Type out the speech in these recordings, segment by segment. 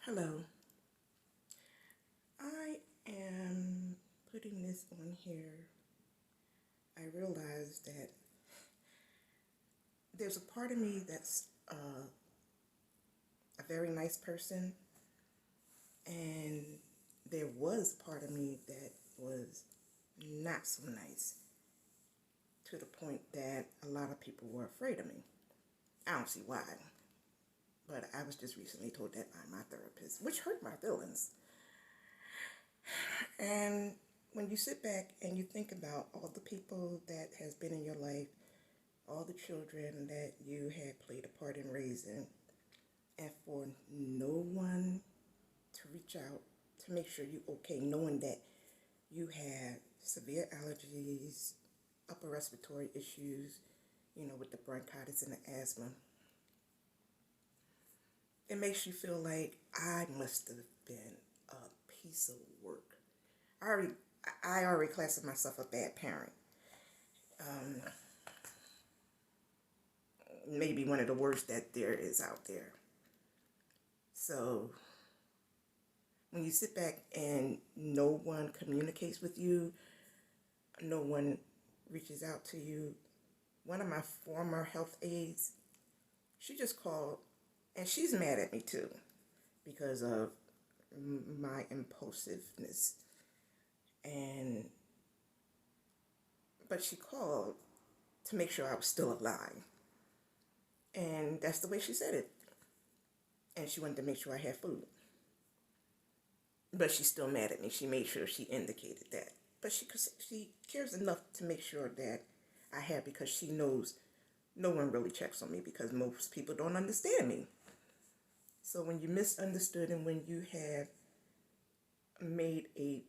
Hello. I am putting this on here. I realize that there's a part of me that's a very nice person, and there was part of me that was not so nice to the point that a lot of people were afraid of me. I don't see why, but I was just recently told that by my therapist, which hurt my feelings. And when you sit back and you think about all the people that has been in your life, all the children that you had played a part in raising, and for no one to reach out to make sure you're okay, knowing that you have severe allergies, upper respiratory issues, with the bronchitis and the asthma, it makes you feel like I must have been a piece of work. I already classify myself a bad parent. Maybe one of the worst that there is out there. So when you sit back and no one communicates with you, no one reaches out to you, one of my former health aides, she just called, and she's mad at me too because of my impulsiveness. But she called to make sure I was still alive. And that's the way she said it. And she wanted to make sure I had food. But she's still mad at me. She made sure she indicated that. But she cares enough to make sure that I have, because she knows no one really checks on me because most people don't understand me. So when you're misunderstood and when you have made a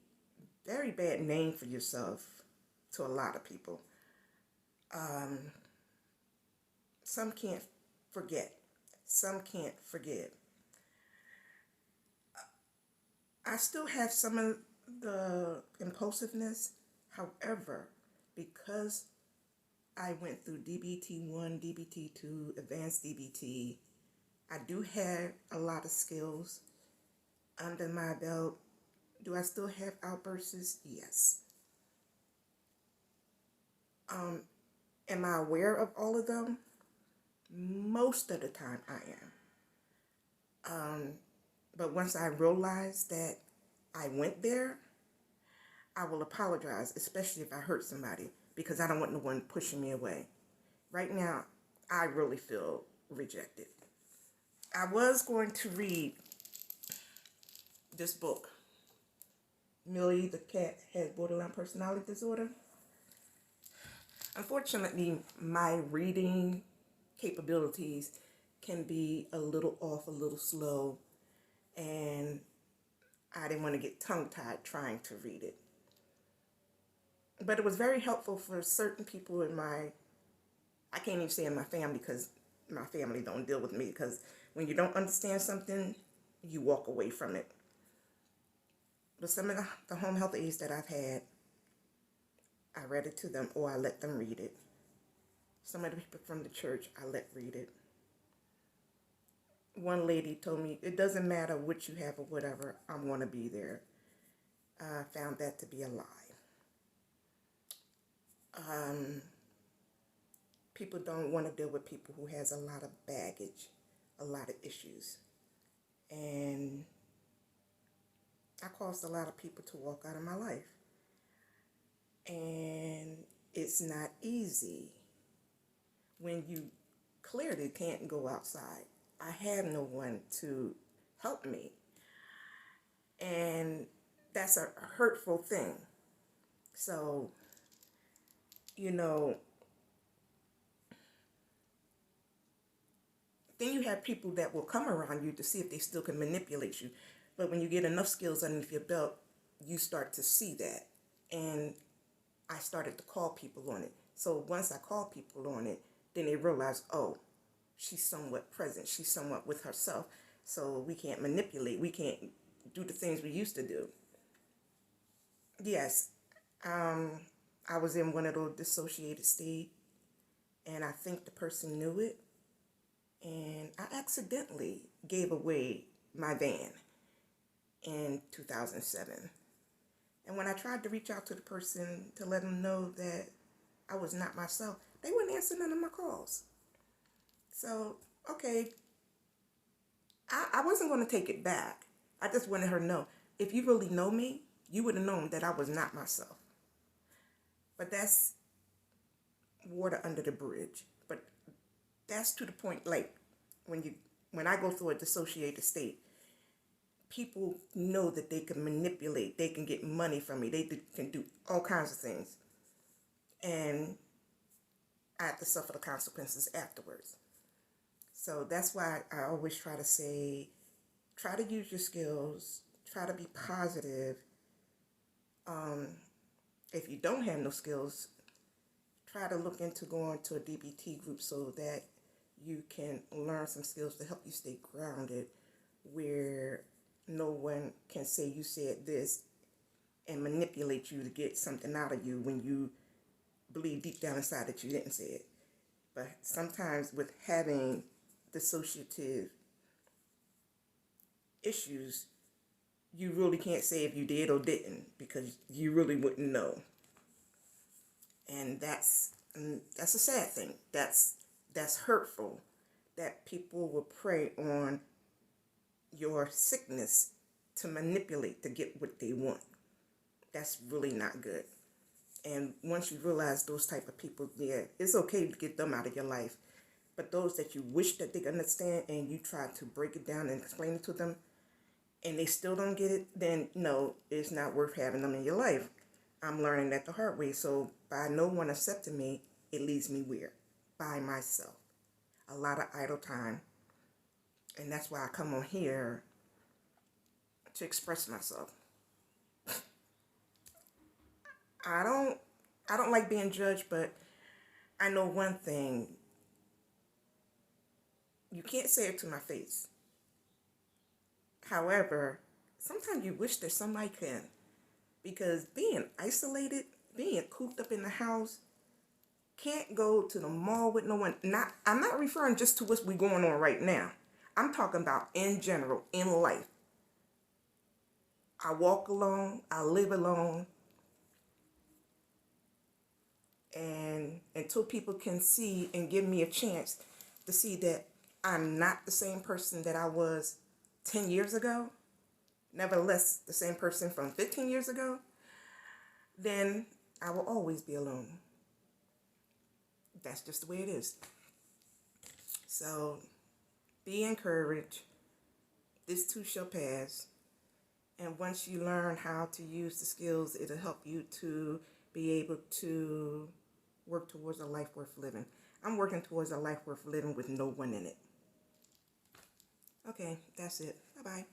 very bad name for yourself to a lot of people, some can't forget, some can't forgive. I still have some of the impulsiveness. However, because I went through DBT1, DBT2, advanced DBT, I do have a lot of skills under my belt. Do I still have outbursts? Yes. Am I aware of all of them? Most of the time I am. But once I realize that I went there, I will apologize, especially if I hurt somebody, because I don't want no one pushing me away. Right now, I really feel rejected. I was going to read this book. Millie the cat has borderline personality disorder. Unfortunately, my reading capabilities can be a little off, a little slow, and I didn't want to get tongue-tied trying to read it. But it was very helpful for certain people in I can't even say in my family, because my family don't deal with me, because when you don't understand something, you walk away from it. But some of the home health aides that I've had, I read it to them, or I let them read it. Some of the people from the church, I let read it. One lady told me, it doesn't matter what you have or whatever, I'm going to be there. I found that to be a lie. People don't want to deal with people who has a lot of baggage, a lot of issues. And I caused a lot of people to walk out of my life. And it's not easy when you clearly can't go outside. I have no one to help me. And that's a hurtful thing. So, then you have people that will come around you to see if they still can manipulate you. But when you get enough skills underneath your belt, you start to see that. And I started to call people on it. So once I called people on it, then they realized, oh, she's somewhat present. She's somewhat with herself. So we can't manipulate. We can't do the things we used to do. Yes, I was in one of those dissociated states, and I think the person knew it. And I accidentally gave away my van. in 2007. And when I tried to reach out to the person to let them know that I was not myself, they wouldn't answer none of my calls. So, okay, I wasn't going to take it back. I just wanted her to know, if you really know me, you would have known that I was not myself. But that's water under the bridge. But that's to the point, like, when I go through a dissociated state, people know that they can manipulate, they can get money from me, they can do all kinds of things. And I have to suffer the consequences afterwards. So that's why I always try to say, try to use your skills, try to be positive. If you don't have no skills, try to look into going to a DBT group so that you can learn some skills to help you stay grounded, where no one can say you said this and manipulate you to get something out of you when you believe deep down inside that you didn't say it. But sometimes with having dissociative issues, you really can't say if you did or didn't, because you really wouldn't know. And that's a sad thing. That's hurtful, that people will prey on your sickness to manipulate to get what they want. That's really not good. And once you realize those type of people, yeah, it's okay to get them out of your life. But those that you wish that they understand and you try to break it down and explain it to them and they still don't get it, then no, it's not worth having them in your life. I'm learning that the hard way. So by no one accepting me, it leaves me weird by myself. A lot of idle time. And that's why I come on here to express myself. I don't like being judged, but I know one thing. You can't say it to my face. However, sometimes you wish that somebody can. Because being isolated, being cooped up in the house, can't go to the mall with no one. I'm not referring just to what's going on right now. I'm talking about in general, in life. I walk alone, I live alone. And until people can see and give me a chance to see that I'm not the same person that I was 10 years ago, nevertheless the same person from 15 years ago, then I will always be alone. That's just the way it is. So be encouraged. This too shall pass. And once you learn how to use the skills, it'll help you to be able to work towards a life worth living. I'm working towards a life worth living with no one in it. Okay, that's it. Bye-bye.